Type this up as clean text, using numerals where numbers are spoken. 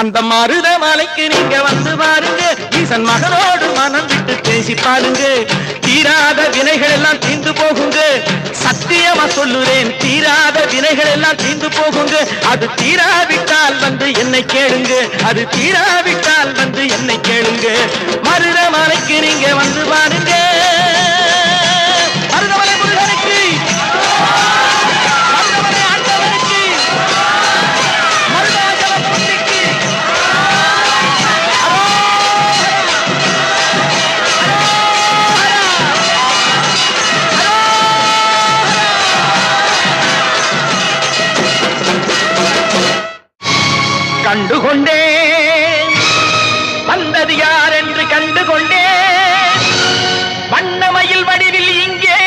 அந்த மருத மலைக்கு நீங்க வந்து பாருங்க, ஈசன் மகனோடு மனம் விட்டு பேசி பாருங்க. தீராத வினைகள் எல்லாம் தீர்ந்து போகுங்க, சத்தியமா சொல்லுறேன், தீராத வினைகள் எல்லாம் தீர்ந்து போகுங்க. அது தீராவிட்டால் வந்து என்னை கேளுங்க, அது தீராவிட்டால் வந்து என்னை கேளுங்க. மருத மலைக்கு நீங்க வந்து பாருங்க. மருதமலை முருகனுக்கு, மருதமலை ஆண்டவனுக்கு, மருதாச்சலமூர்த்திக்கு கண்டுகொண்டேன், வந்தது யார் என்று கண்டுகொண்டேன். வண்ணமயில் வடிவில் இங்கே